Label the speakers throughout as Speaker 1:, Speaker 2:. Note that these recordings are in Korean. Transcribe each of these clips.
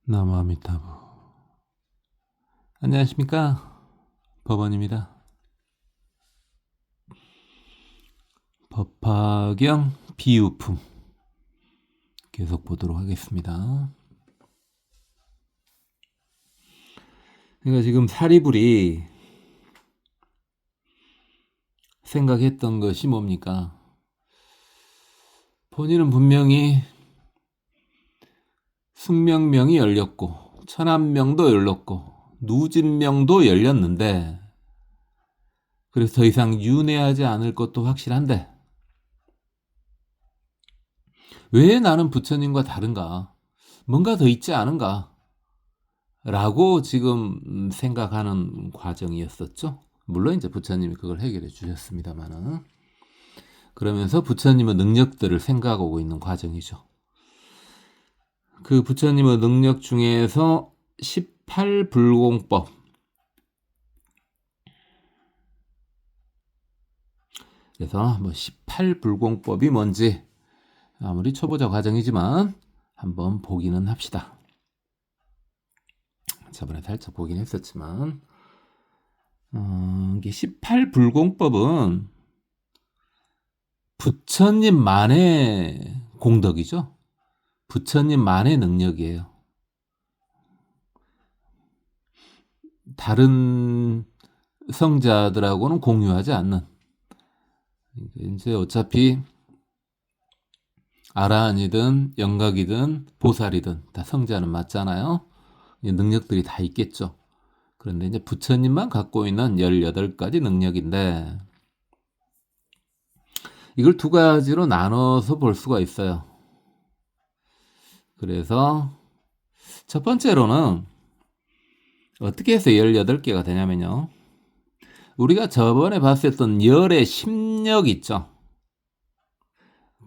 Speaker 1: 나무아미타부. 안녕하십니까, 법원입니다. 법화경 비유품 계속 보도록 하겠습니다. 그러니까 지금 사리불이 생각했던 것이 뭡니까? 본인은 분명히 숙명명이 열렸고 천안명도 열렸고 누진명도 열렸는데, 그래서 더 이상 윤회하지 않을 것도 확실한데 왜 나는 부처님과 다른가? 뭔가 더 있지 않은가? 라고 지금 생각하는 과정이었었죠. 물론 이제 부처님이 그걸 해결해 주셨습니다만은, 그러면서 부처님의 능력들을 생각하고 있는 과정이죠. 그 부처님의 능력 중에서 18불공법, 그래서 뭐 18불공법이 뭔지 아무리 초보자 과정이지만 한번 보기는 합시다. 저번에 살짝 보긴 했었지만, 이게 18불공법은 부처님만의 공덕이죠. 부처님만의 능력이에요. 다른 성자들하고는 공유하지 않는, 이제 어차피 아라한이든 영각이든 보살이든 다 성자는 맞잖아요. 능력들이 다 있겠죠. 그런데 이제 부처님만 갖고 있는 18가지 능력인데, 이걸 두 가지로 나눠서 볼 수가 있어요. 그래서 첫 번째로는 어떻게 해서 18개가 되냐면요, 우리가 저번에 봤었던 열의 심력 있죠.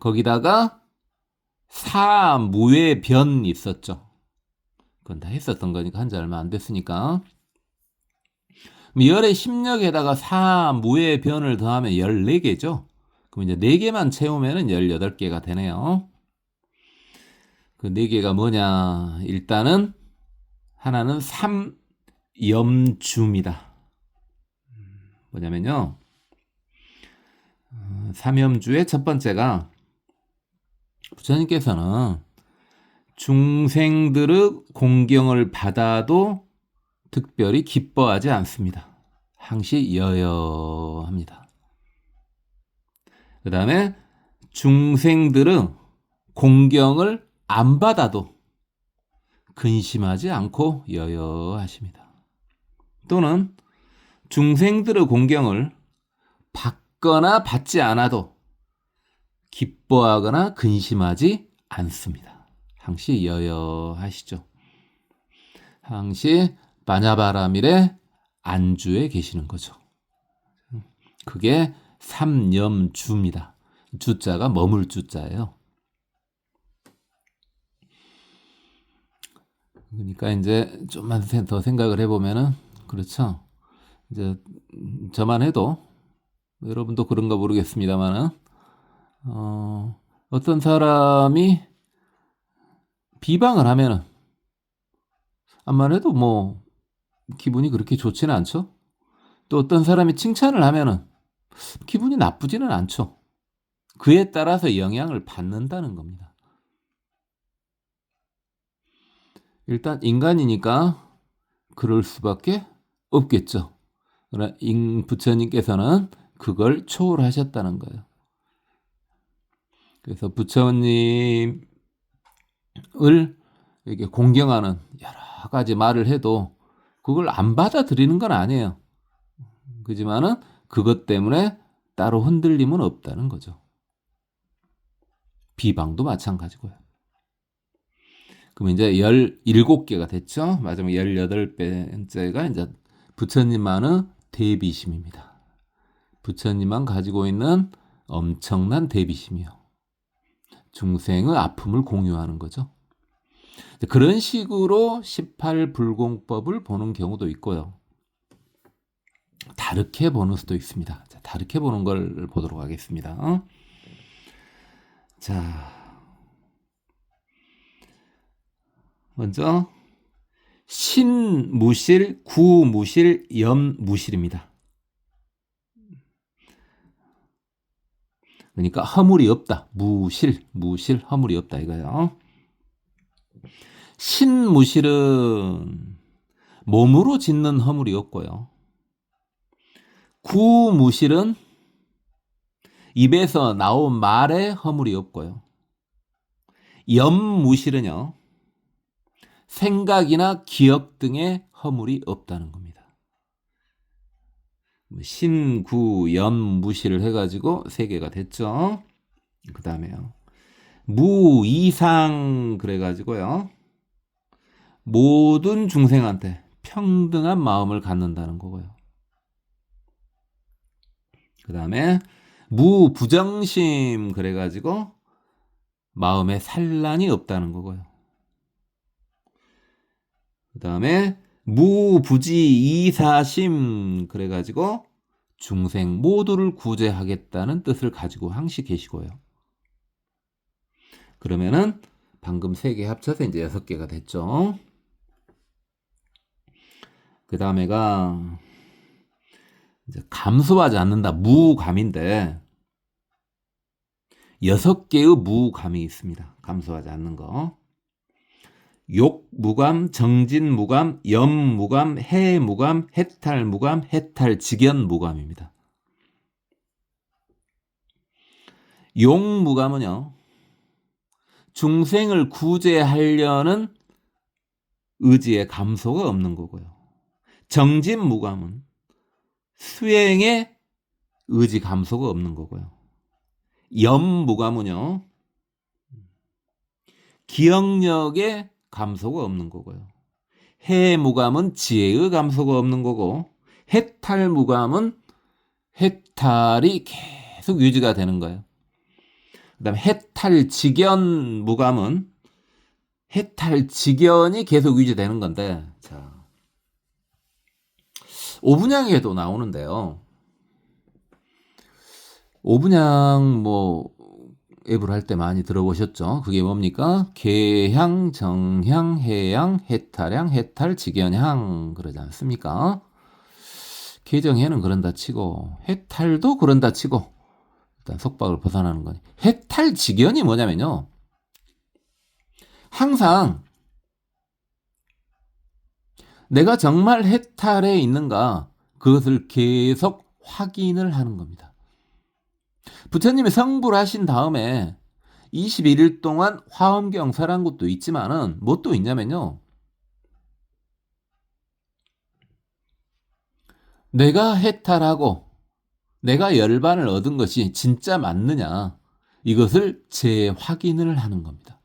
Speaker 1: 거기다가 사무의 변 있었죠. 그건 다 했었던 거니까, 한지 얼마 안 됐으니까. 열의 심력에다가 사무의 변을 더하면 14개죠. 그럼 이제 4개만 채우면 18개가 되네요. 그 4개가 뭐냐? 일단은 하나는 삼염주입니다. 뭐냐면요, 삼염주의 첫 번째가, 부처님께서는 중생들의 공경을 받아도 특별히 기뻐하지 않습니다. 항시 여여합니다. 그 다음에 중생들의 공경을 안 받아도 근심하지 않고 여여하십니다. 또는 중생들의 공경을 받거나 받지 않아도 기뻐하거나 근심하지 않습니다. 항시 여여하시죠. 항시 바냐바라밀의 안주에 계시는 거죠. 그게 삼염주입니다. 주자가 머물 주자예요. 그러니까 이제 좀만 더 생각을 해보면은, 그렇죠. 이제 저만 해도, 여러분도 그런가 모르겠습니다만은, 어떤 사람이 비방을 하면은 암만 해도 뭐 기분이 그렇게 좋지는 않죠. 또 어떤 사람이 칭찬을 하면은 기분이 나쁘지는 않죠. 그에 따라서 영향을 받는다는 겁니다. 일단 인간이니까 그럴 수밖에 없겠죠. 그러나 부처님께서는 그걸 초월하셨다는 거예요. 그래서 부처님을 이렇게 공경하는 여러 가지 말을 해도 그걸 안 받아들이는 건 아니에요. 그지만은 그것 때문에 따로 흔들림은 없다는 거죠. 비방도 마찬가지고요. 그럼 이제 17개가 됐죠. 마지막 18번째가 이제 부처님만의 대비심입니다. 부처님만 가지고 있는 엄청난 대비심이요. 중생의 아픔을 공유하는 거죠. 그런 식으로 18불공법을 보는 경우도 있고요. 다르게 보는 수도 있습니다. 자, 다르게 보는 걸 보도록 하겠습니다. 자, 먼저 신무실, 구무실, 연무실입니다. 그러니까 허물이 없다. 무실, 허물이 없다 이거예요. 신무실은 몸으로 짓는 허물이 없고요. 구무실은 입에서 나온 말에 허물이 없고요. 연무실은요, 생각이나 기억 등의 허물이 없다는 겁니다. 신구 연무실을 해가지고 3개가 됐죠. 그 다음에요, 무이상 그래가지고요, 모든 중생한테 평등한 마음을 갖는다는 거고요. 그 다음에 무부정심 그래가지고 마음에 산란이 없다는 거고요. 그 다음에 무부지이사심 그래가지고 중생 모두를 구제하겠다는 뜻을 가지고 항시 계시고요. 그러면은 방금 3개 합쳐서 이제 6개가 됐죠. 그 다음에가 이제 감수하지 않는다. 무감인데 6개의 무감이 있습니다. 감수하지 않는 거. 욕무감, 정진무감, 염무감, 해무감, 해탈무감, 해탈직연무감입니다. 용무감은요, 중생을 구제하려는 의지에 감소가 없는 거고요. 정진무감은 수행에 의지 감소가 없는 거고요. 염무감은요, 기억력에 감소가 없는 거고요. 해무감은 지혜의 감소가 없는 거고, 해탈무감은 해탈이 계속 유지가 되는 거예요. 그 다음에 해탈직연무감은 해탈직연이 계속 유지되는 건데, 자, 오분향에도 나오는데요. 오분향 앱을 할 때 많이 들어보셨죠? 그게 뭡니까? 계향, 정향, 해향, 해탈향, 해탈, 직연향 그러지 않습니까? 계정해는 그런다 치고 해탈도 그런다 치고 일단 속박을 벗어나는 거니. 해탈, 직연이 뭐냐면요, 항상 내가 정말 해탈에 있는가 그것을 계속 확인을 하는 겁니다. 부처님이 성불 하신 다음에 21일 동안 화엄경사라는 것도 있지만은 뭣도 있냐면요, 내가 해탈하고 내가 열반을 얻은 것이 진짜 맞느냐 이것을 재확인을 하는 겁니다.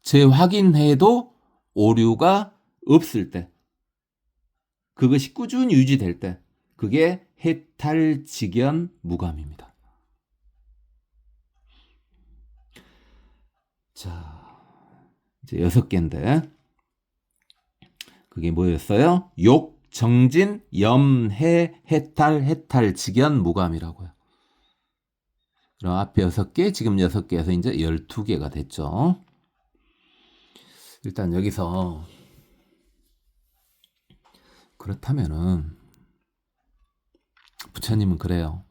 Speaker 1: 재확인해도 오류가 없을 때, 그것이 꾸준히 유지될 때, 그게 해탈직연무감입니다. 자, 이제 6개인데 그게 뭐였어요? 욕, 정진, 염, 해탈, 해탈직연무감이라고요. 그럼 앞에 6개, 지금 6개에서 이제 12개가 됐죠. 일단 여기서 그렇다면은 부처님은 그래요.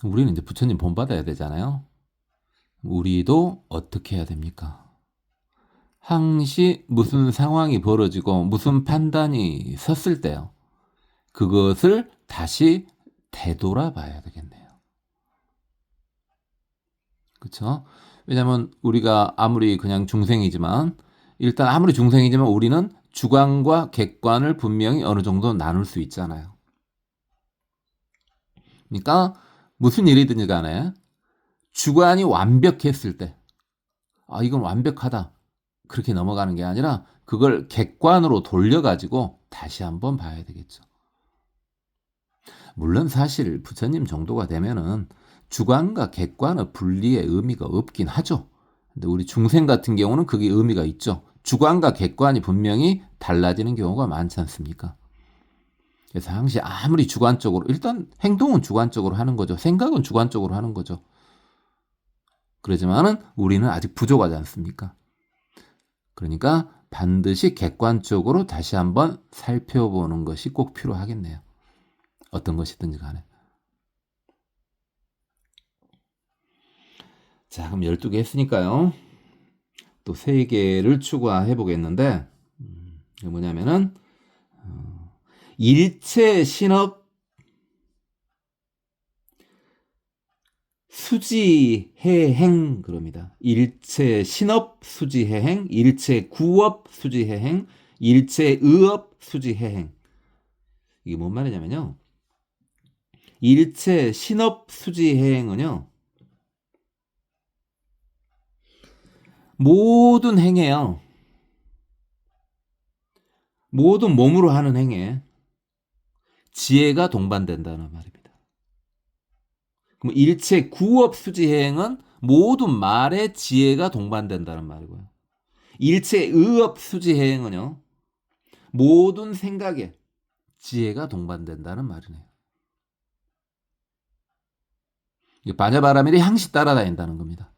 Speaker 1: 우리는 이제 부처님 본받아야 되잖아요. 우리도 어떻게 해야 됩니까? 항시 무슨 상황이 벌어지고 무슨 판단이 섰을 때요, 그것을 다시 되돌아봐야 되겠네요. 그렇죠? 왜냐하면 우리가 아무리 그냥 중생이지만, 일단 아무리 중생이지만 우리는 주관과 객관을 분명히 어느 정도 나눌 수 있잖아요. 그러니까 무슨 일이든지 간에 주관이 완벽했을 때, 아, 이건 완벽하다, 그렇게 넘어가는 게 아니라 그걸 객관으로 돌려가지고 다시 한번 봐야 되겠죠. 물론 사실 부처님 정도가 되면은 주관과 객관의 분리의 의미가 없긴 하죠. 근데 우리 중생 같은 경우는 그게 의미가 있죠. 주관과 객관이 분명히 달라지는 경우가 많지 않습니까? 그래서 항시 아무리 주관적으로, 일단 행동은 주관적으로 하는 거죠. 생각은 주관적으로 하는 거죠. 그러지만은 우리는 아직 부족하지 않습니까? 그러니까 반드시 객관적으로 다시 한번 살펴보는 것이 꼭 필요하겠네요. 어떤 것이든지 간에. 자, 그럼 12개 했으니까요. 또 3개를 추가해 보겠는데, 이게 뭐냐면은, 일체 신업 수지해행 그럽니다. 일체 신업 수지해행, 일체 구업 수지해행, 일체 의업 수지해행. 이게 뭔 말이냐면요. 일체 신업 수지해행은요. 모든 행해요. 모든 몸으로 하는 행해. 지혜가 동반된다는 말입니다. 그럼 일체 구업 수지해행은 모든 말에 지혜가 동반된다는 말이고요. 일체 의업 수지해행은요. 모든 생각에 지혜가 동반된다는 말이네요. 바냐바라밀이 항시 따라다닌다는 겁니다.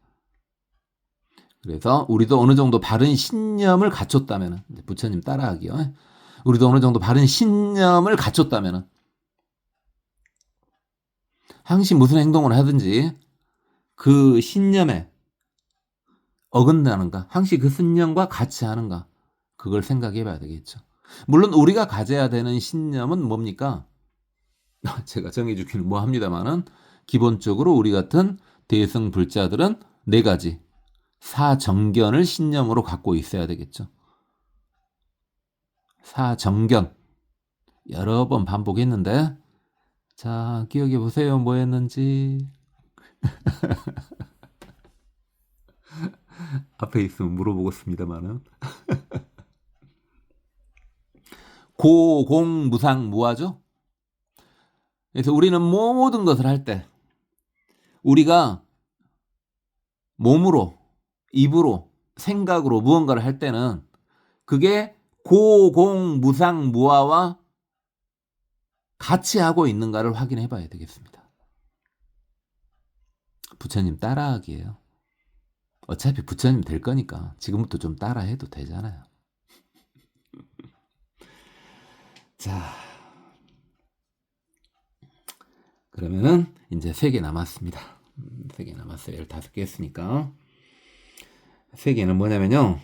Speaker 1: 그래서 우리도 어느 정도 바른 신념을 갖췄다면, 부처님 따라하기요. 우리도 어느 정도 바른 신념을 갖췄다면 항시 무슨 행동을 하든지 그 신념에 어긋나는가, 항시 그 신념과 같이 하는가, 그걸 생각해 봐야 되겠죠. 물론 우리가 가져야 되는 신념은 뭡니까? 제가 정해주기는 뭐 합니다만은 기본적으로 우리 같은 대승불자들은 4가지 사정견을 신념으로 갖고 있어야 되겠죠. 사정견 여러 번 반복했는데, 자, 기억해 보세요. 뭐 했는지. 앞에 있으면 물어보겠습니다만은. 고공무상무화죠. 그래서 우리는 모든 것을 할 때 우리가 몸으로, 입으로, 생각으로 무언가를 할 때는 그게 고공무상무화와 같이 하고 있는가를 확인해 봐야 되겠습니다. 부처님 따라하기예요. 어차피 부처님 될 거니까 지금부터 좀 따라해도 되잖아요. 자, 그러면은 이제 3개 남았습니다. 3개 남았어요. 15개 했으니까. 3개는 뭐냐면요.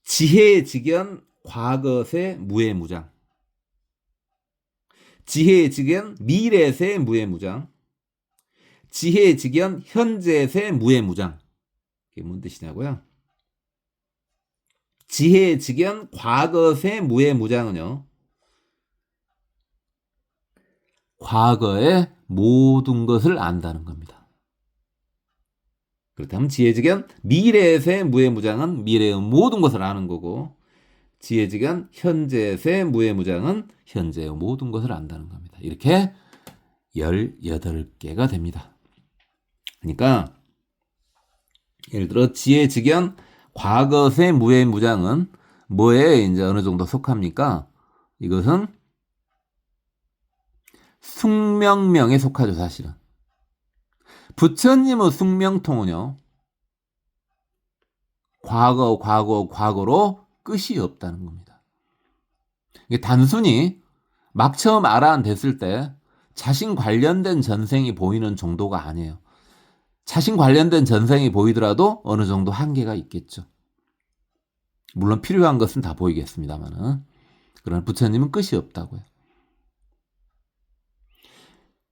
Speaker 1: 지혜직연 과거세 무해무장, 지혜직연 미래세 무해무장, 지혜직연 현재세 무해무장. 이게 뭔 뜻이냐고요? 지혜직연 과거세 무해무장은요, 과거의 모든 것을 안다는 겁니다. 그렇다면 지혜직연 미래세 무해무장은 미래의 모든 것을 아는 거고, 지혜직연 현재세 무해무장은 현재의 모든 것을 안다는 겁니다. 이렇게 18개가 됩니다. 그러니까 예를 들어 지혜직연 과거세 무해무장은 뭐에 이제 어느 정도 속합니까? 이것은 숙명명에 속하죠, 사실은. 부처님의 숙명통은요, 과거로 끝이 없다는 겁니다. 이게 단순히 막 처음 알아냈을 때 자신 관련된 전생이 보이는 정도가 아니에요. 자신 관련된 전생이 보이더라도 어느 정도 한계가 있겠죠. 물론 필요한 것은 다 보이겠습니다만은, 그러나 부처님은 끝이 없다고요.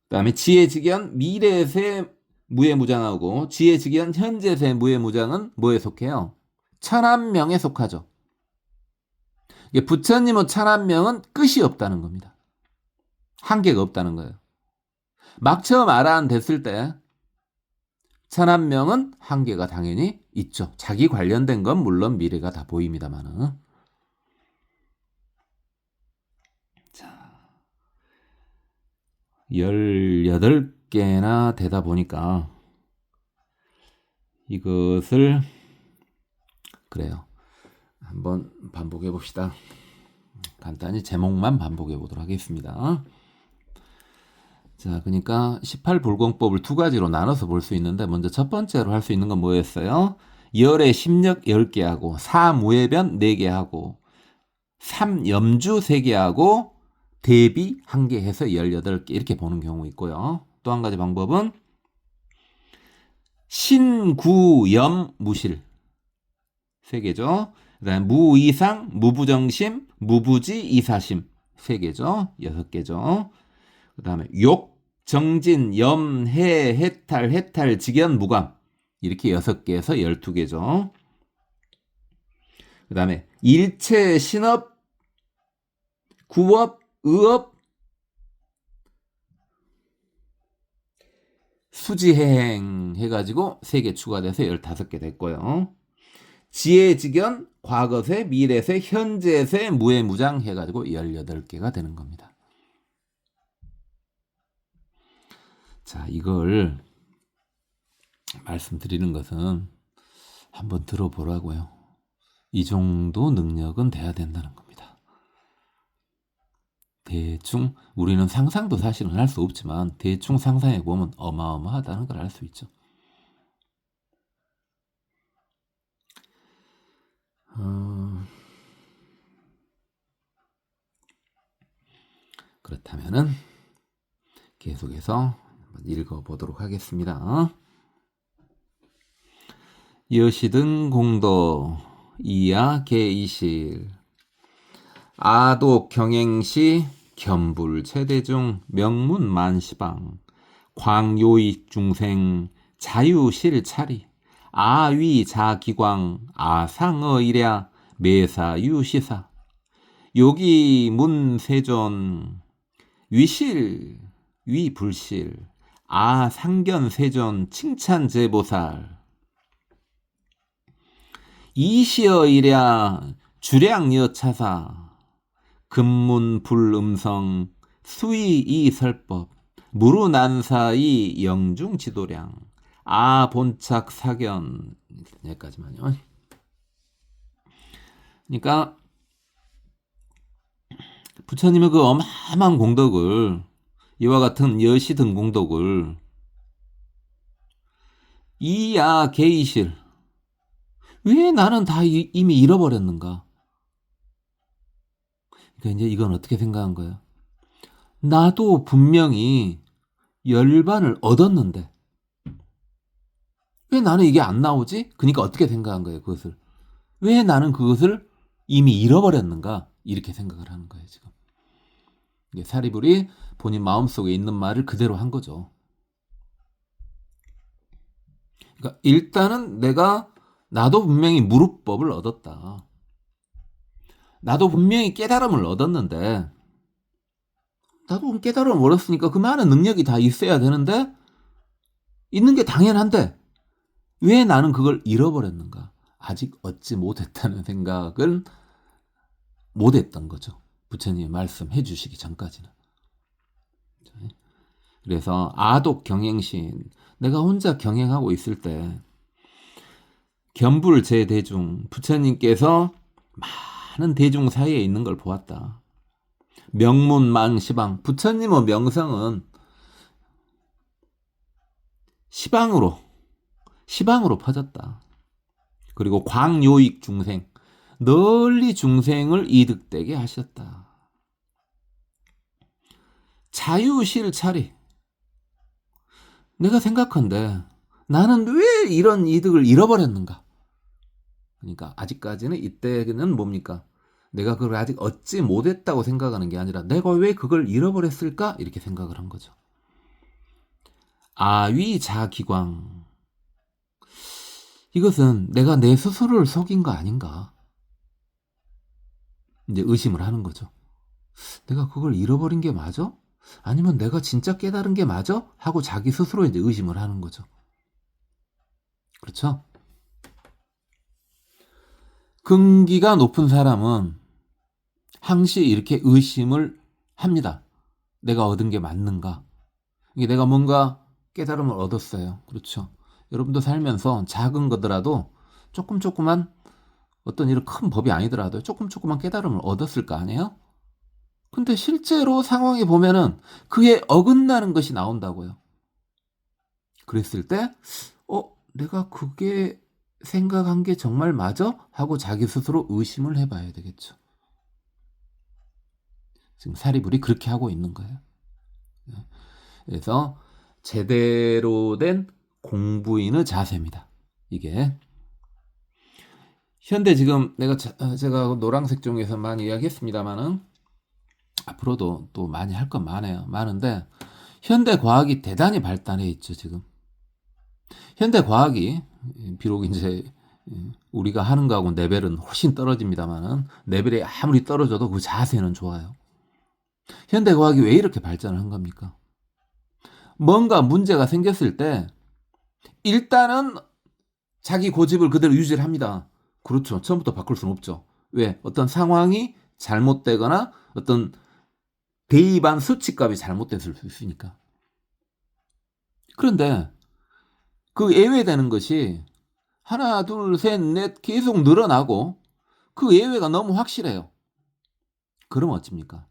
Speaker 1: 그 다음에 지혜직연 미래세 무해무장하고 지혜직연 현재세 무해무장은 뭐에 속해요? 천한명에 속하죠. 부처님의 천한명은 끝이 없다는 겁니다. 한계가 없다는 거예요. 막 처음 알아냈을 때 천한명은 한계가 당연히 있죠. 자기 관련된 건 물론 미래가 다 보입니다만은. 자, 18개나 되다 보니까 이것을 그래요. 한번 반복해 봅시다. 간단히 제목만 반복해 보도록 하겠습니다. 자, 그러니까 18불공법을 2가지로 나눠서 볼 수 있는데, 먼저 첫 번째로 할 수 있는 건 뭐였어요? 열의 십력 10개 하고, 사무예변 4개 하고, 삼염주 3개 하고, 대비 1개 해서 18개 이렇게 보는 경우 있고요. 또 한 가지 방법은 신구염 무실 3개죠. 그다음에 무이상, 무부정심, 무부지, 이사심 3개죠. 6개죠. 그다음에 욕, 정진, 염, 해, 해탈, 직연, 무감 이렇게 6개에서 12개죠. 그다음에 일체, 신업, 구업, 의업, 수지해행 해가지고 3개 추가돼서 15개 됐고요. 지혜직연, 과거세, 미래세, 현재세, 무해무장 해가지고 18개가 되는 겁니다. 자, 이걸 말씀드리는 것은 한번 들어보라고요. 이 정도 능력은 돼야 된다는 겁니다. 대충 우리는 상상도 사실은 할 수 없지만 대충 상상해 보면 어마어마하다는 걸 알 수 있죠. 그렇다면은 계속해서 읽어보도록 하겠습니다. 여시든 공도 이야 개이실 아독 경행시 겸불 최대중 명문 만시방 광요익 중생 자유실 차리 아위 자기광 아상어이랴 매사유시사 요기 문세존 위실 위불실 아상견세존 칭찬제보살 이시어이랴 주량여차사 금문불음성 수의이설법 무루난사이 영중지도량 아본착사견 여기까지만요. 그러니까 부처님의 그 어마어마한 공덕을 이와 같은 여시든 공덕을 이야 개이실 왜 나는 다 이미 잃어버렸는가? 그러니까 이제 이건 어떻게 생각한 거예요? 나도 분명히 열반을 얻었는데 왜 나는 이게 안 나오지? 그러니까 어떻게 생각한 거예요, 그것을? 왜 나는 그것을 이미 잃어버렸는가? 이렇게 생각을 하는 거예요, 지금. 이게 사리불이 본인 마음속에 있는 말을 그대로 한 거죠. 그러니까 일단은 나도 분명히 무릇법을 얻었다. 나도 분명히 깨달음을 얻었는데 나도 깨달음을 얻었으니까 그 많은 능력이 다 있어야 되는데 있는 게 당연한데 왜 나는 그걸 잃어버렸는가? 아직 얻지 못했다는 생각을 못했던 거죠. 부처님이 말씀해 주시기 전까지는. 그래서 아독 경행신 내가 혼자 경행하고 있을 때 겸불 제대중 부처님께서 많은 대중 사이에 있는 걸 보았다. 명문망시방 부처님의 명성은 시방으로 퍼졌다. 그리고 광요익 중생 널리 중생을 이득되게 하셨다. 자유실 차리 내가 생각한데 나는 왜 이런 이득을 잃어버렸는가? 그러니까 아직까지는 이때는 뭡니까? 내가 그걸 아직 얻지 못했다고 생각하는 게 아니라 내가 왜 그걸 잃어버렸을까? 이렇게 생각을 한 거죠. 아위자기광 이것은 내가 내 스스로를 속인 거 아닌가? 이제 의심을 하는 거죠. 내가 그걸 잃어버린 게 맞아? 아니면 내가 진짜 깨달은 게 맞아? 하고 자기 스스로 이제 의심을 하는 거죠. 그렇죠? 근기가 높은 사람은 항시 이렇게 의심을 합니다. 내가 얻은 게 맞는가? 이게 내가 뭔가 깨달음을 얻었어요. 그렇죠? 여러분도 살면서 작은 거더라도 조금만 어떤 이런 큰 법이 아니더라도 조금만 깨달음을 얻었을 거 아니에요? 근데 실제로 상황에 보면은 그에 어긋나는 것이 나온다고요. 그랬을 때, 내가 그게 생각한 게 정말 맞아? 하고 자기 스스로 의심을 해봐야 되겠죠. 지금 사리불이 그렇게 하고 있는 거예요. 그래서 제대로 된 공부인의 자세입니다. 이게 현대 지금 제가 노란색 종에서 많이 이야기했습니다만은 앞으로도 또 많이 할 건 많은데 현대 과학이 대단히 발달해 있죠. 지금 현대 과학이 비록 이제 우리가 하는 거하고 레벨은 훨씬 떨어집니다만은 레벨이 아무리 떨어져도 그 자세는 좋아요. 현대 과학이 왜 이렇게 발전을 한 겁니까? 뭔가 문제가 생겼을 때 일단은 자기 고집을 그대로 유지를 합니다. 그렇죠. 처음부터 바꿀 수는 없죠. 왜? 어떤 상황이 잘못되거나 어떤 대입한 수치값이 잘못됐을 수 있으니까. 그런데 그 예외되는 것이 하나, 둘, 셋, 넷 계속 늘어나고 그 예외가 너무 확실해요. 그러면 어쩝니까?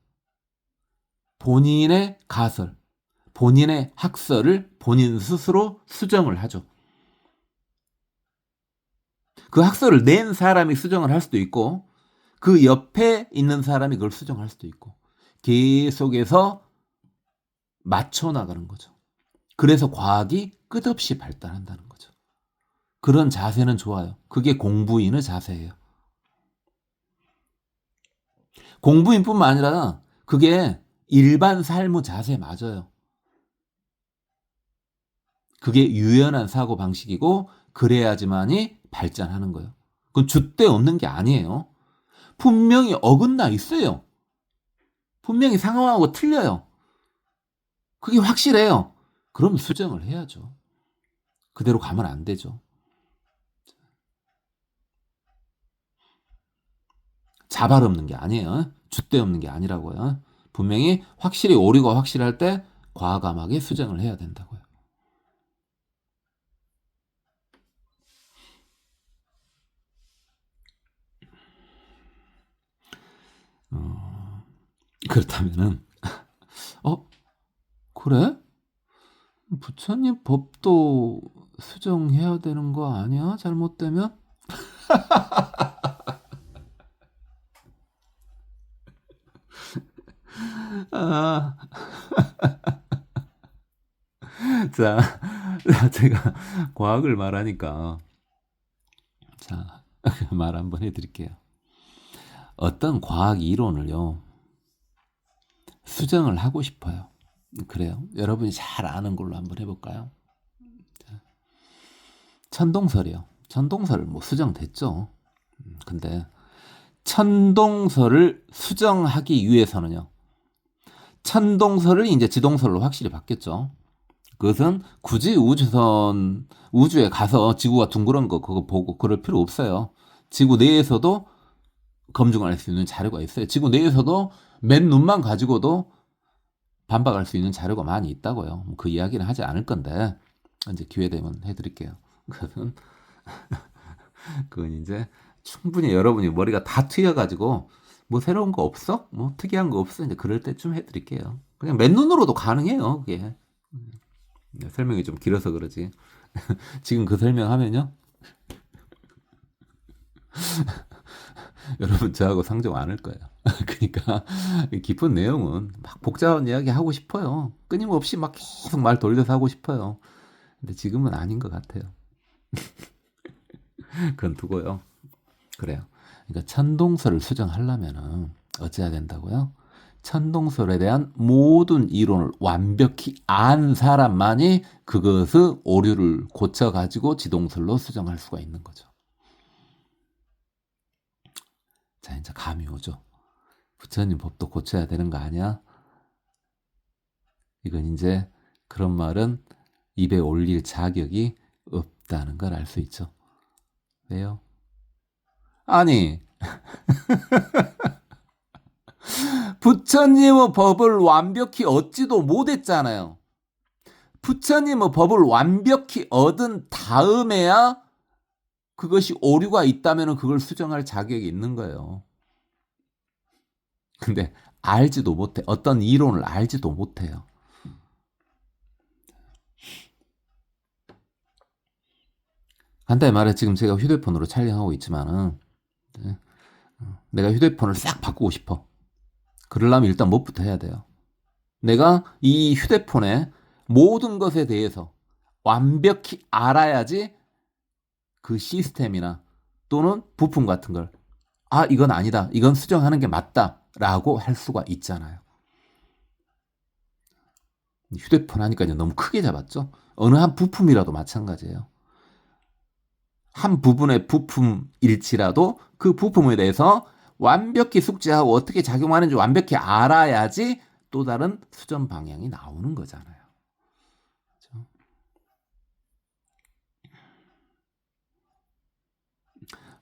Speaker 1: 본인의 가설, 본인의 학설을 본인 스스로 수정을 하죠. 그 학설을 낸 사람이 수정을 할 수도 있고 그 옆에 있는 사람이 그걸 수정할 수도 있고 계속해서 맞춰 나가는 거죠. 그래서 과학이 끝없이 발달한다는 거죠. 그런 자세는 좋아요. 그게 공부인의 자세예요. 공부인뿐만 아니라 그게 일반 삶의 자세 맞아요. 그게 유연한 사고 방식이고 그래야지만이 발전하는 거예요. 그건 줏대 없는 게 아니에요. 분명히 어긋나 있어요. 분명히 상황하고 틀려요. 그게 확실해요. 그럼 수정을 해야죠. 그대로 가면 안 되죠. 자발 없는 게 아니에요. 줏대 없는 게 아니라고요. 분명히 확실히 오류가 확실할 때 과감하게 수정을 해야 된다고요. 그렇다면은 그래? 부처님 법도 수정해야 되는 거 아니야? 잘못되면? 아, 자, 제가 과학을 말하니까 자, 말 한번 해드릴게요. 어떤 과학 이론을요 수정을 하고 싶어요. 그래요. 여러분이 잘 아는 걸로 한번 해볼까요? 천동설이요. 천동설 뭐 수정됐죠. 근데 천동설을 수정하기 위해서는요. 천동설을 이제 지동설로 확실히 바뀌었죠. 그것은 굳이 우주에 가서 지구가 둥그런 거 그거 보고 그럴 필요 없어요. 지구 내에서도 검증을 할 수 있는 자료가 있어요. 지구 내에서도 맨 눈만 가지고도 반박할 수 있는 자료가 많이 있다고요. 그 이야기는 하지 않을 건데 이제 기회 되면 해드릴게요. 그건 이제 충분히 여러분이 머리가 다 트여가지고 뭐 새로운 거 없어? 뭐 특이한 거 없어? 이제 그럴 때쯤 해드릴게요. 그냥 맨눈으로도 가능해요. 그게 설명이 좀 길어서 그러지. 지금 그 설명하면요. 여러분 저하고 상종 안 할 거예요. 그러니까 깊은 내용은 막 복잡한 이야기 하고 싶어요. 끊임없이 막 계속 말 돌려서 하고 싶어요. 근데 지금은 아닌 것 같아요. 그건 두고요. 그래요. 그러니까 천동설을 수정하려면은 어찌해야 된다고요? 천동설에 대한 모든 이론을 완벽히 안 사람만이 그것의 오류를 고쳐가지고 지동설로 수정할 수가 있는 거죠. 자, 이제 감이 오죠. 부처님 법도 고쳐야 되는 거 아니야? 이건 이제 그런 말은 입에 올릴 자격이 없다는 걸 알 수 있죠. 왜요? 아니, 부처님의 법을 완벽히 얻지도 못했잖아요. 부처님의 법을 완벽히 얻은 다음에야 그것이 오류가 있다면 그걸 수정할 자격이 있는 거예요. 근데 알지도 못해. 어떤 이론을 알지도 못해요. 간단히 말해 지금 제가 휴대폰으로 촬영하고 있지만은 내가 휴대폰을 싹 바꾸고 싶어. 그러려면 일단 뭐부터 해야 돼요? 내가 이 휴대폰의 모든 것에 대해서 완벽히 알아야지 그 시스템이나 또는 부품 같은 걸 이건 아니다. 이건 수정하는 게 맞다. 라고 할 수가 있잖아요. 휴대폰 하니까 너무 크게 잡았죠? 어느 한 부품이라도 마찬가지예요. 한 부분의 부품일지라도 그 부품에 대해서 완벽히 숙지하고 어떻게 작용하는지 완벽히 알아야지 또 다른 수정 방향이 나오는 거잖아요. 그렇죠?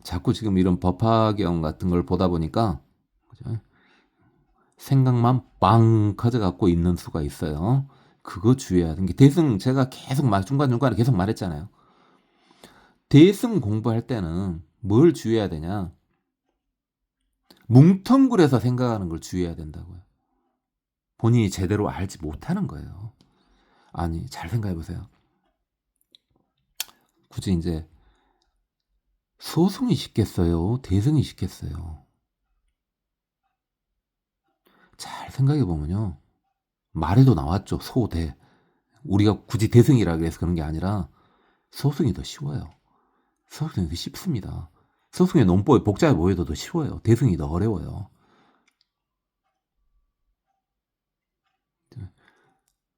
Speaker 1: 자꾸 지금 이런 법화경 같은 걸 보다 보니까 그렇죠? 생각만 빵 커져갖고 있는 수가 있어요. 그거 주의해야 되는 게 대승 제가 계속 중간중간에 계속 말했잖아요. 대승 공부할 때는 뭘 주의해야 되냐? 뭉텅그려서 생각하는 걸 주의해야 된다고요. 본인이 제대로 알지 못하는 거예요. 아니, 잘 생각해 보세요. 굳이 이제 소승이 쉽겠어요? 대승이 쉽겠어요? 잘 생각해 보면요. 말에도 나왔죠. 소대. 우리가 굳이 대승이라 그래서 그런 게 아니라 소승이 더 쉬워요. 소승이 더 쉽습니다. 소승의 논법이 복잡해 보여도 더 쉬워요. 대승이 더 어려워요.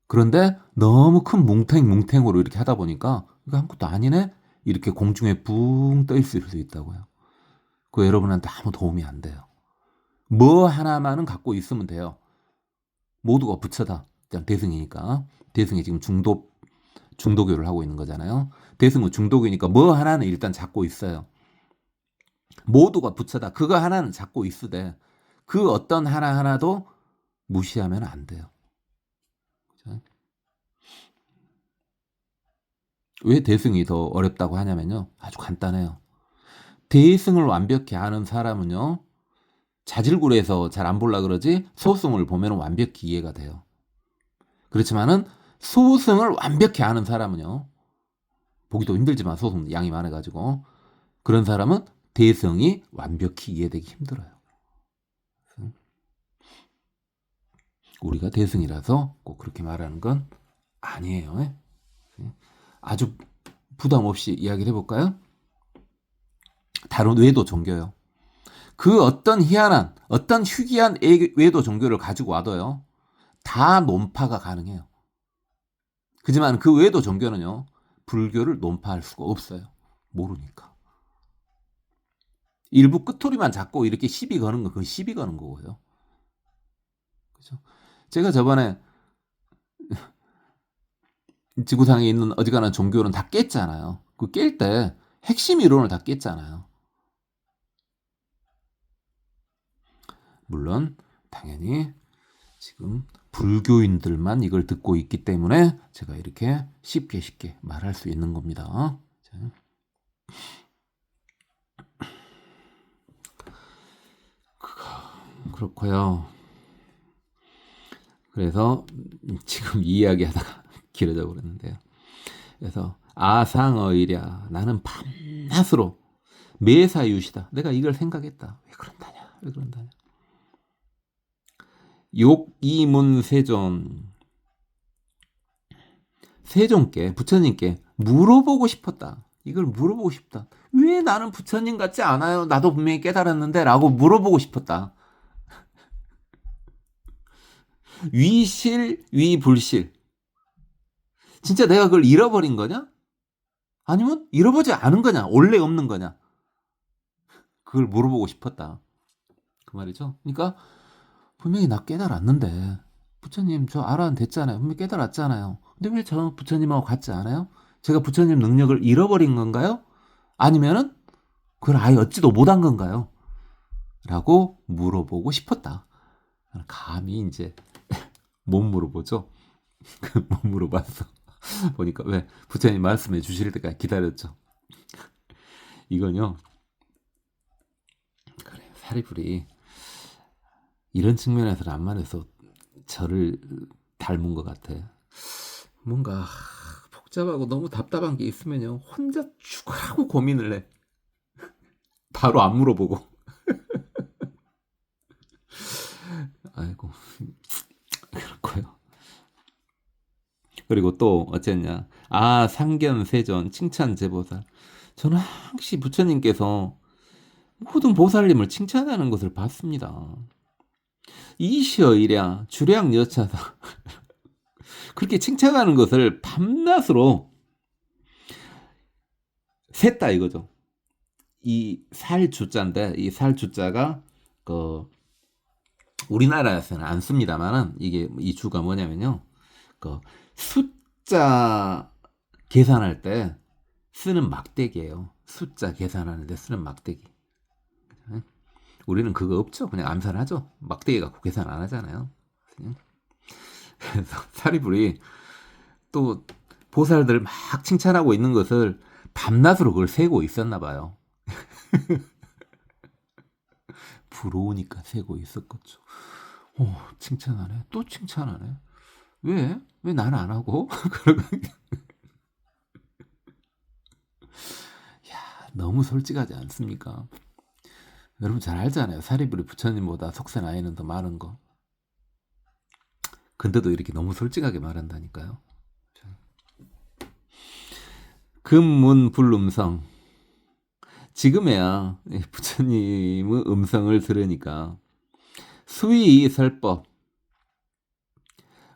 Speaker 1: 그런데 너무 큰 뭉탱뭉탱으로 이렇게 하다 보니까 이거 아무것도 아니네? 이렇게 공중에 붕 떠 있을 수 있다고요. 그거 여러분한테 아무 도움이 안 돼요. 뭐 하나만은 갖고 있으면 돼요. 모두가 부처다. 그냥 대승이니까. 대승이 지금 중도교를 하고 있는 거잖아요. 대승은 중도교니까 뭐 하나는 일단 잡고 있어요. 모두가 부처다. 그거 하나는 잡고 있으되 그 어떤 하나하나도 무시하면 안 돼요. 그렇죠? 왜 대승이 더 어렵다고 하냐면요. 아주 간단해요. 대승을 완벽히 아는 사람은요. 자질구레해서 잘 안 볼라 그러지 소승을 보면 완벽히 이해가 돼요. 그렇지만은 소승을 완벽히 아는 사람은요. 보기도 힘들지만 소승 양이 많아가지고 그런 사람은 대승이 완벽히 이해되기 힘들어요. 우리가 대승이라서 꼭 그렇게 말하는 건 아니에요. 아주 부담 없이 이야기를 해볼까요? 다른 외도 종교요. 그 어떤 희한한, 어떤 희귀한 외도 종교를 가지고 와도요, 다 논파가 가능해요. 그지만 그 외도 종교는요, 불교를 논파할 수가 없어요. 모르니까. 일부 끝토리만 잡고 이렇게 시비 거는 거, 그건 시비 거는 거고요. 그죠? 제가 저번에 지구상에 있는 어지간한 종교는 다 깼잖아요. 그 깰 때 핵심 이론을 다 깼잖아요. 물론 당연히 지금 불교인들만 이걸 듣고 있기 때문에 제가 이렇게 쉽게 말할 수 있는 겁니다. 그렇고요. 그래서 지금 이 이야기 하다가 길어져 버렸는데요. 그래서 아상어이랴 나는 밤낮으로 매사유시다. 내가 이걸 생각했다. 왜 그런다냐. 욕이문세존 세존께 부처님께 물어보고 싶었다. 이걸 물어보고 싶다. 왜 나는 부처님 같지 않아요? 나도 분명히 깨달았는데 라고 물어보고 싶었다. 위실 위불실 진짜 내가 그걸 잃어버린 거냐? 아니면 잃어버리지 않은 거냐? 원래 없는 거냐? 그걸 물어보고 싶었다. 그 말이죠. 그러니까 분명히 나 깨달았는데 부처님 저 알아냈잖아요. 분명히 깨달았잖아요. 근데 왜 저 부처님하고 같지 않아요? 제가 부처님 능력을 잃어버린 건가요? 아니면은 그걸 아예 얻지도 못한 건가요? 라고 물어보고 싶었다. 감히 이제 못 물어보죠. 못 물어봤어. 보니까 왜 부처님 말씀해 주실 때까지 기다렸죠. 이건요. 그래 사리불이 이런 측면에서 암만해서 저를 닮은 것 같아. 뭔가 복잡하고 너무 답답한 게 있으면요, 혼자 죽으라고 고민을 해. 바로 안 물어보고. 아이고, 그렇고요. 그리고 또 어쨌냐, 상견세존 칭찬 제보살. 저는 항시 부처님께서 모든 보살님을 칭찬하는 것을 봤습니다. 이시여이랴 주량 여차사. 그렇게 칭찬하는 것을 밤낮으로 셌다 이거죠. 이 살 주자인데, 이 살 주자가 그 우리나라에서는 안 씁니다만은, 이게 이 주가 뭐냐면요, 그 숫자 계산할 때 쓰는 막대기예요. 숫자 계산하는데 쓰는 막대기. 우리는 그거 없죠. 그냥 암산하죠. 막대기 갖고 계산 안 하잖아요. 그래서 사리불이 또 보살들 막 칭찬하고 있는 것을 밤낮으로 그걸 세고 있었나 봐요. 부러우니까 세고 있었겠죠. 칭찬하네. 또 칭찬하네. 왜? 왜 나는 안 하고? 야, 너무 솔직하지 않습니까? 여러분 잘 알잖아요. 사리불이 부처님보다 속세 나이는 더 많은 거. 근데도 이렇게 너무 솔직하게 말한다니까요. 금문불음성. 지금에야 부처님의 음성을 들으니까 수위설법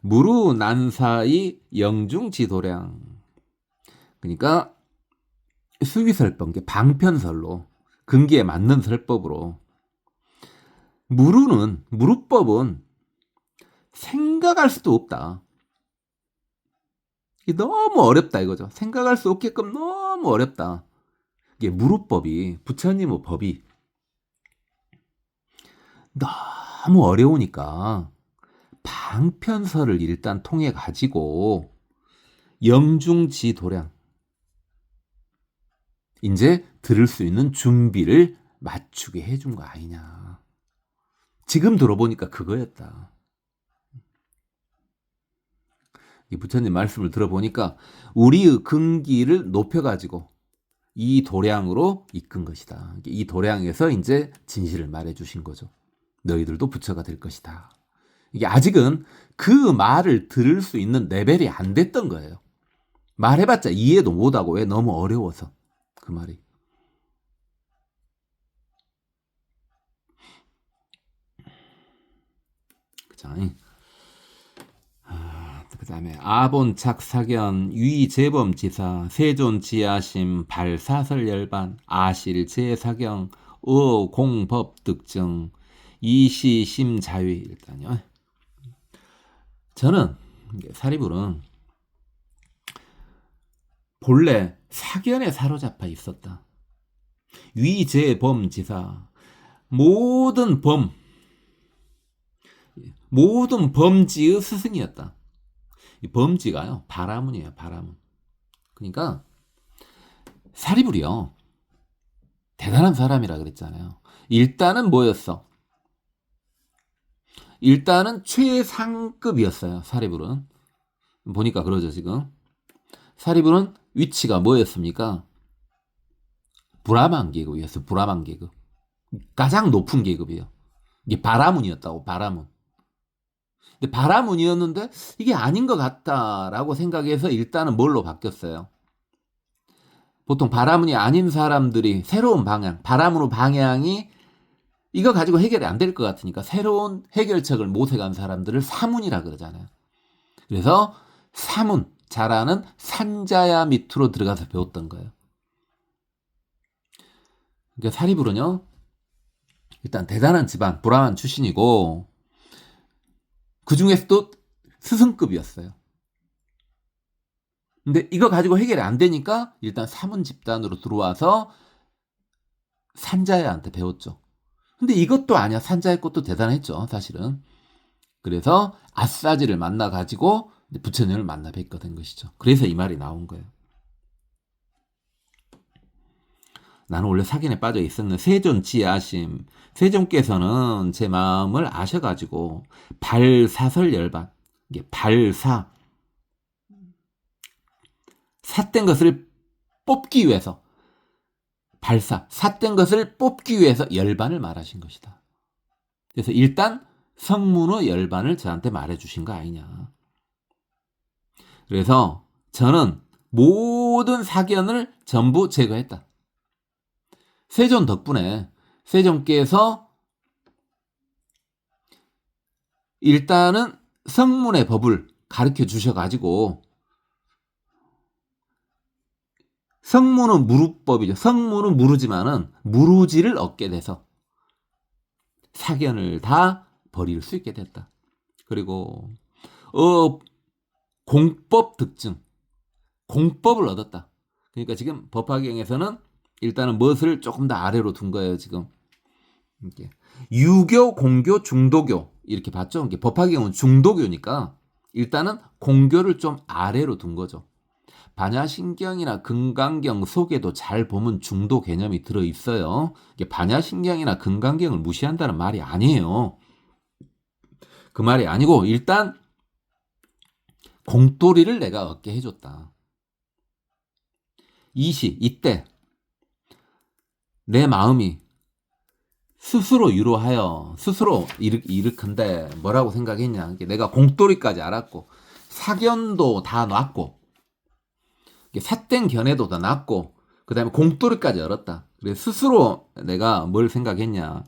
Speaker 1: 무루난사의 영중지도량. 그러니까 수위설법, 방편설로, 근기에 맞는 설법으로, 무루법은 생각할 수도 없다. 이게 너무 어렵다 이거죠. 생각할 수 없게끔 너무 어렵다. 이게 무루법이, 부처님의 법이 너무 어려우니까 방편설을 일단 통해 가지고 영중지도량, 이제 들을 수 있는 준비를 맞추게 해준 거 아니냐. 지금 들어보니까 그거였다. 이 부처님 말씀을 들어보니까 우리의 근기를 높여가지고 이 도량으로 이끈 것이다. 이 도량에서 이제 진실을 말해주신 거죠. 너희들도 부처가 될 것이다. 이게 아직은 그 말을 들을 수 있는 레벨이 안 됐던 거예요. 말해봤자 이해도 못하고, 왜? 너무 어려워서. 그 말이. 그죠? 그 다음에 아본착사견 위재범지사 세존지아심 발사설열반 아실 제사경 어공법득정 이시심자위. 일단요, 저는 사리불은 본래 사견에 사로잡혀 있었다. 위재범지사, 모든 범지의 스승이었다. 이 범지가요, 바라문이에요. 바라문. 그러니까 사리불이요, 대단한 사람이라 그랬잖아요. 일단은 뭐였어? 일단은 최상급이었어요. 사리불은. 보니까 그러죠. 지금 사리불은 위치가 뭐였습니까? 브라만 계급이었어요. 브라만 계급. 가장 높은 계급이에요. 이게 바라문이었다고. 바라문. 근데 바라문이었는데 이게 아닌 것 같다라고 생각해서 일단은 뭘로 바뀌었어요? 보통 바라문이 아닌 사람들이 새로운 방향, 바라문의 방향이 이거 가지고 해결이 안 될 것 같으니까 새로운 해결책을 모색한 사람들을 사문이라 그러잖아요. 그래서 사문, 잘하는 산자야 밑으로 들어가서 배웠던 거예요. 그러니까 사리불은요, 일단 대단한 집안, 브라만 출신이고, 그 중에서도 스승급이었어요. 근데 이거 가지고 해결이 안 되니까 일단 사문 집단으로 들어와서 산자야한테 배웠죠. 근데 이것도 아니야. 산자의 것도 대단했죠, 사실은. 그래서 아싸지를 만나가지고 부처님을 만나 뵙게 된 것이죠. 그래서 이 말이 나온 거예요. 나는 원래 사견에 빠져 있었는데 세존지아심, 세존께서는 제 마음을 아셔가지고 발사설열반, 이게 발사, 삿된 것을 뽑기 위해서 삿된 것을 뽑기 위해서 열반을 말하신 것이다. 그래서 일단 성문의 열반을 저한테 말해주신 거 아니냐. 그래서 저는 모든 사견을 전부 제거했다. 세존 덕분에 세존께서 일단은 성문의 법을 가르쳐 주셔가지고, 성문은 무루법이죠. 성문은 무루지만은 무루지를 얻게 돼서 사견을 다 버릴 수 있게 됐다. 그리고 공법 득증, 공법을 얻었다. 그러니까 지금 법화경에서는 일단은 무엇을 조금 더 아래로 둔 거예요. 지금 이렇게 유교, 공교, 중도교 이렇게 봤죠. 법화경은 중도교니까 일단은 공교를 좀 아래로 둔 거죠. 반야신경이나 금강경 속에도 잘 보면 중도 개념이 들어있어요. 반야신경이나 금강경을 무시한다는 말이 아니에요. 그 말이 아니고 일단 공돌이를 내가 얻게 해줬다. 이때 내 마음이 스스로 유로하여 스스로 일으킨데 뭐라고 생각했냐. 내가 공돌이까지 알았고 사견도 다 놨고 삿된 견해도 다 놨고 그 다음에 공돌이까지 열었다. 그래서 스스로 내가 뭘 생각했냐.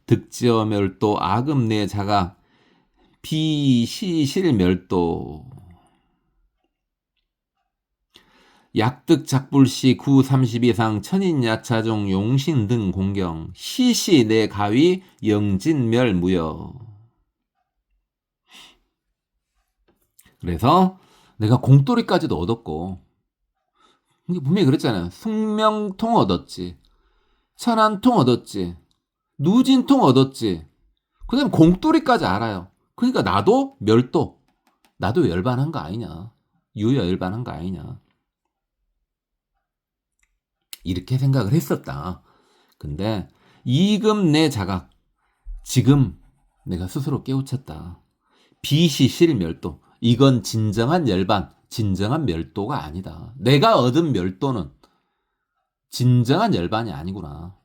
Speaker 1: 득지어멸도 아금내 자가 비시실멸도 약득작불시 932상 천인야차종 용신 등 공경 시시 내 가위 영진멸무여. 그래서 내가 공돌이까지도 얻었고, 분명히 그랬잖아요. 숙명통 얻었지, 천안통 얻었지, 누진통 얻었지, 그 다음에 공돌이까지 알아요. 그러니까 나도 나도 열반한 거 아니냐, 유여 열반한 거 아니냐, 이렇게 생각을 했었다. 근데 이금 내 자각, 지금 내가 스스로 깨우쳤다. 비시실멸도, 이건 진정한 열반, 진정한 멸도가 아니다. 내가 얻은 멸도는 진정한 열반이 아니구나.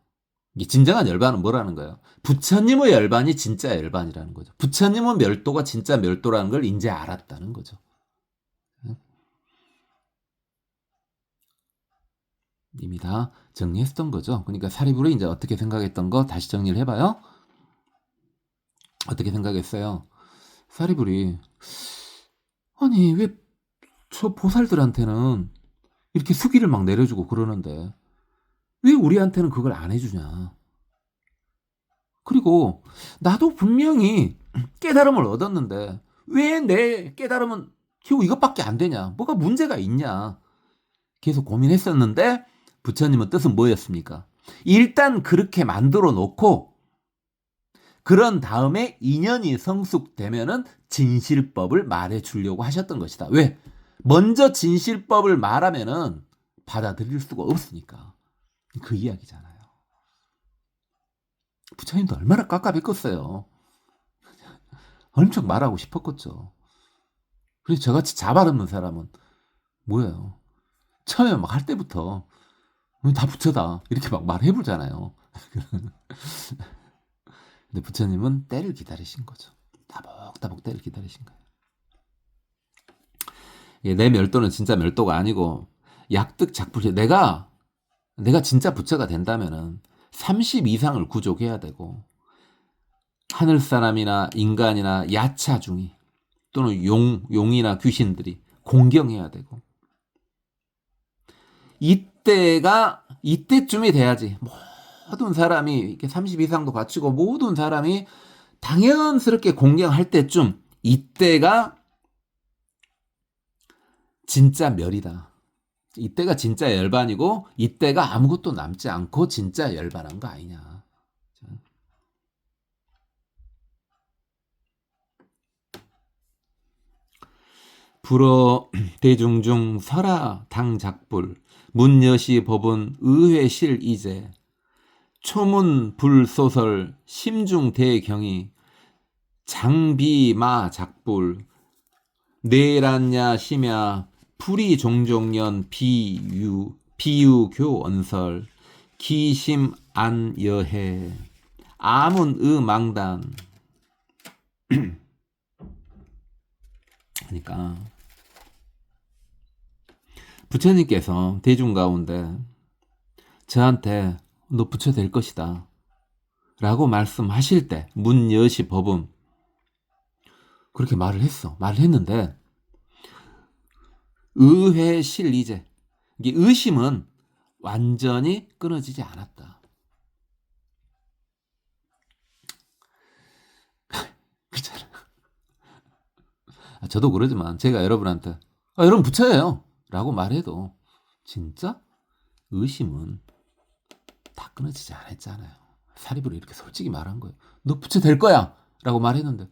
Speaker 1: 진정한 열반은 뭐라는 거예요? 부처님의 열반이 진짜 열반이라는 거죠. 부처님의 멸도가 진짜 멸도라는 걸 이제 알았다는 거죠. 이미 다 정리했던 거죠. 그러니까 사리불이 이제 어떻게 생각했던 거 다시 정리를 해봐요. 어떻게 생각했어요? 사리불이 아니 왜 저 보살들한테는 이렇게 수기를 막 내려주고 그러는데 왜 우리한테는 그걸 안 해주냐. 그리고 나도 분명히 깨달음을 얻었는데 왜 내 깨달음은 결국 이것밖에 안 되냐. 뭐가 문제가 있냐. 계속 고민했었는데 부처님의 뜻은 뭐였습니까? 일단 그렇게 만들어 놓고 그런 다음에 인연이 성숙되면은 진실법을 말해 주려고 하셨던 것이다. 왜? 먼저 진실법을 말하면은 받아들일 수가 없으니까. 그 이야기잖아요. 부처님도 얼마나 깝깝했겠어요. 엄청 말하고 싶었겠죠. 그래서 저같이 자발 없는 사람은 뭐예요? 처음에 막 할 때부터 다 부처다 이렇게 막 말해보잖아요. 근데 부처님은 때를 기다리신 거죠. 따복따복 때를 기다리신 거예요. 내 멸도는 진짜 멸도가 아니고 약득작불시. 내가 진짜 부처가 된다면은 30 이상을 구족해야 되고 하늘 사람이나 인간이나 야차중이 또는 용이나 귀신들이 공경해야 되고 이때쯤이 돼야지 모든 사람이 이렇게 30 이상도 갖추고 모든 사람이 당연스럽게 공경할 때쯤 이때가 진짜 멸이다. 이때가 진짜 열반이고 이때가 아무것도 남지 않고 진짜 열반한 거 아니냐. 불어 대중중 설하 당작불 문여시 법은 의회실 이제 초문 불소설 심중 대경이 장비마 작불 내란야 심야 풀이 종종연 비유교 언설 기심 안여해 아문의 망단. 그러니까 부처님께서 대중 가운데 저한테 너 부처 될 것이다 라고 말씀하실 때 문여시 법음 그렇게 말을 했는데 의회실이제 이게 의심은 완전히 끊어지지 않았다. 그렇잖아요. 저도 그러지만 제가 여러분한테 여러분 부처예요 라고 말해도 진짜 의심은 다 끊어지지 않았잖아요. 사리부로 이렇게 솔직히 말한 거예요. 너 부처 될 거야 라고 말했는데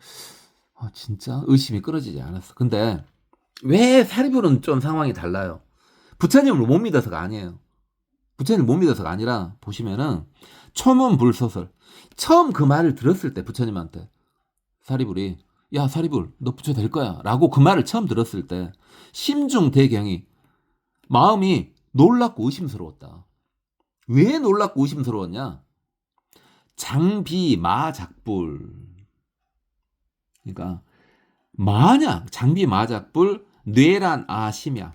Speaker 1: 진짜 의심이 끊어지지 않았어. 근데 왜 사리부는 좀 상황이 달라요. 부처님을 못 믿어서가 아니에요. 부처님을 못 믿어서가 아니라 보시면은 초문불소설 처음 그 말을 들었을 때 부처님한테 사리불이 야 사리불 너 부처 될 거야 라고 그 말을 처음 들었을 때 심중대경이 마음이 놀랍고 의심스러웠다. 왜 놀랍고 의심스러웠냐? 장비마작불 그러니까 만약 장비마작불 뇌란 아심야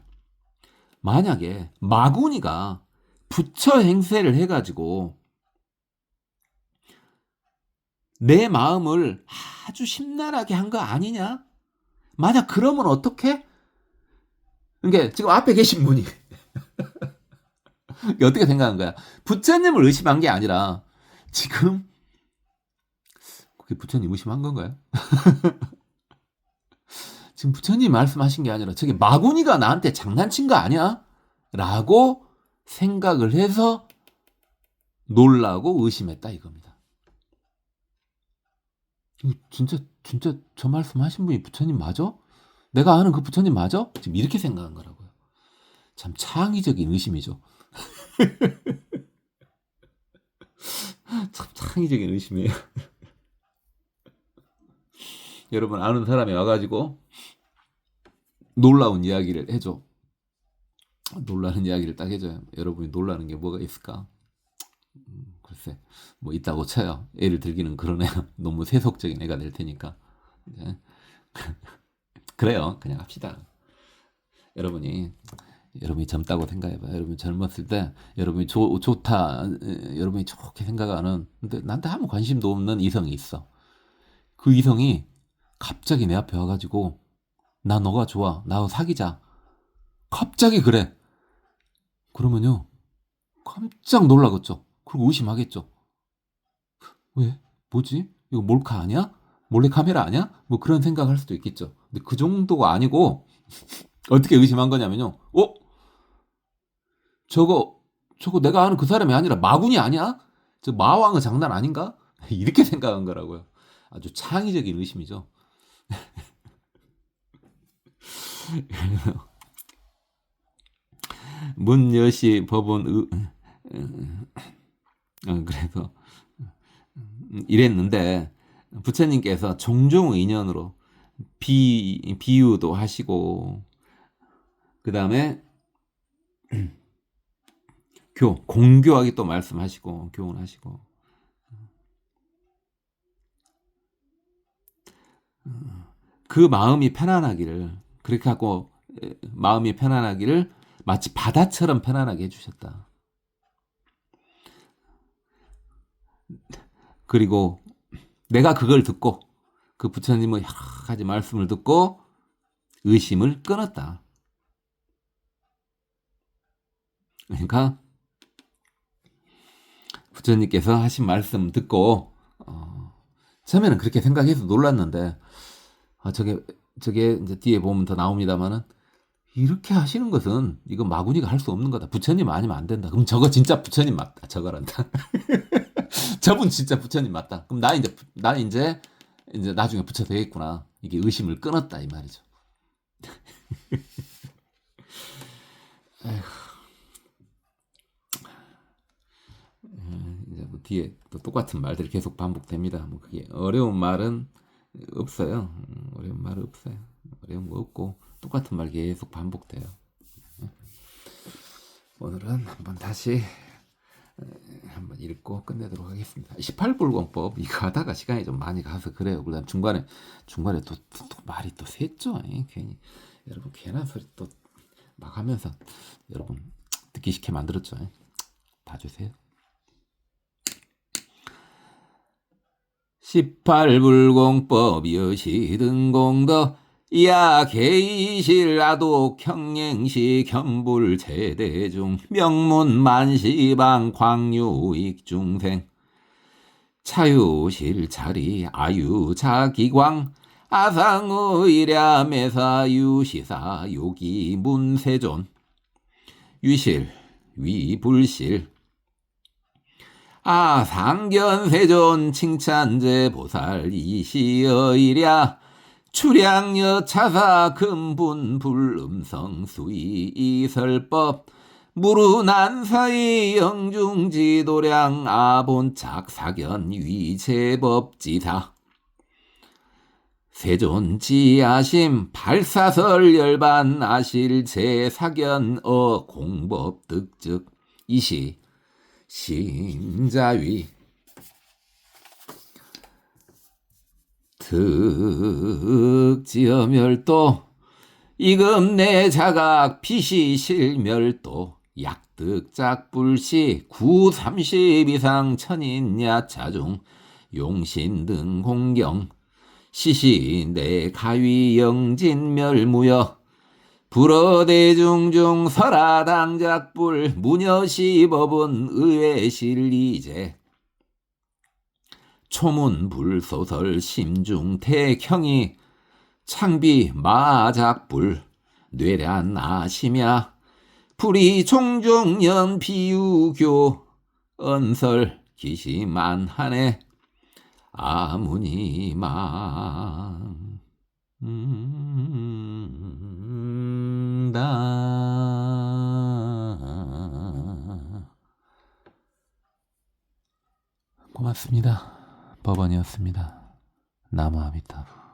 Speaker 1: 만약에 마구니가 부처 행세를 해가지고 내 마음을 아주 심란하게 한 거 아니냐? 만약 그러면 어떡해? 그러니까 지금 앞에 계신 분이 어떻게 생각한 거야? 부처님을 의심한 게 아니라 지금 그게 부처님 의심한 건가요? 지금 부처님 말씀하신 게 아니라 저게 마구니가 나한테 장난친 거 아니야? 라고 생각을 해서 놀라고 의심했다 이겁니다. 진짜 저 말씀하신 분이 부처님 맞아? 내가 아는 그 부처님 맞아? 지금 이렇게 생각한 거라고요. 참 창의적인 의심이죠. 참 창의적인 의심이에요. 여러분 아는 사람이 와가지고 놀라운 이야기를 해줘. 놀라는 이야기를 딱 해줘요. 여러분이 놀라는 게 뭐가 있을까? 글쎄 뭐 있다고 쳐요. 애를 들기는 그러네요. 너무 세속적인 애가 될 테니까. 네. 그래요. 그냥 합시다. 여러분이 젊다고 생각해봐요. 여러분이 젊었을 때 여러분이 좋다 여러분이 좋게 생각하는 근데 나한테 아무 관심도 없는 이성이 있어. 그 이성이 갑자기 내 앞에 와가지고 나 너가 좋아 나하고 사귀자 갑자기 그래. 그러면요 깜짝 놀라겠죠. 그리고 의심하겠죠. 왜? 뭐지? 이거 몰카 아니야? 몰래카메라 아니야? 뭐 그런 생각할 수도 있겠죠. 근데 그 정도가 아니고 어떻게 의심한 거냐면요. 저거 내가 아는 그 사람이 아니라 마군이 아니야? 저 마왕은 장난 아닌가? 이렇게 생각한 거라고요. 아주 창의적인 의심이죠. 문여시 법원 그래서 이랬는데 부처님께서 종종 인연으로 비유도 하시고 그 다음에 공교하게 또 말씀하시고 교훈하시고 그 마음이 편안하기를 그렇게 하고 마음이 편안하기를 마치 바다처럼 편안하게 해주셨다. 그리고 내가 그걸 듣고 그 부처님의 여러 가지 말씀을 듣고 의심을 끊었다. 그러니까 부처님께서 하신 말씀 듣고 처음에는 그렇게 생각해서 놀랐는데 저게 이제 뒤에 보면 더 나옵니다만은 이렇게 하시는 것은 이거 마구니가 할 수 없는 거다. 부처님 아니면 안 된다. 그럼 저거 진짜 부처님 맞다. 저거란다. 저분 진짜 부처님 맞다. 그럼 나 이제 나중에 부처 되겠구나. 이게 의심을 끊었다 이 말이죠. 이제 뭐 뒤에 또 똑같은 말들이 계속 반복됩니다. 뭐 그게 어려운 말은 없어요. 어려운 말 없어요. 어려운 거 없고 똑같은 말 계속 반복돼요. 오늘은 한번 다시 한번 읽고 끝내도록 하겠습니다. 18불공법 이거 하다가 시간이 좀 많이 가서 그래요. 그다음 중간에 또 말이 또 샜죠. 괜히 여러분 괜한 소리 또 막 하면서 여러분 듣기 싫게 만들었죠. 봐주세요. 18불공법 여시등공덕 야개이실 아독 경행시 견불 제대중 명문 만시방 광유익 중생 차유실 자리 아유자기광 아상의랴 매사 유시사 요기 문세존 유실 위불실 상견세존 칭찬제 보살 이시여이랴 추량여 차사 금분 불음성 수의 이설법 무르난사의 영중지도량 아본착 사견 위제법지사 세존지아심 발사설 열반 아실 제사견 공법 득즉 이시 심자위 득지어멸도 이금내 자각 피시실멸도 약득작불시 구삼십 이상 천인야 차중 용신등 공경 시시내 가위 영진멸무여 불어대중중 설하당작불 무녀시법은 의외실리제 초문불소설 심중태형이 창비 마작불 뇌란 아시며 불이 종종연 비유교 언설 기시만하네 아무니망 고맙습니다. 법원이었습니다. 나무 아미타부.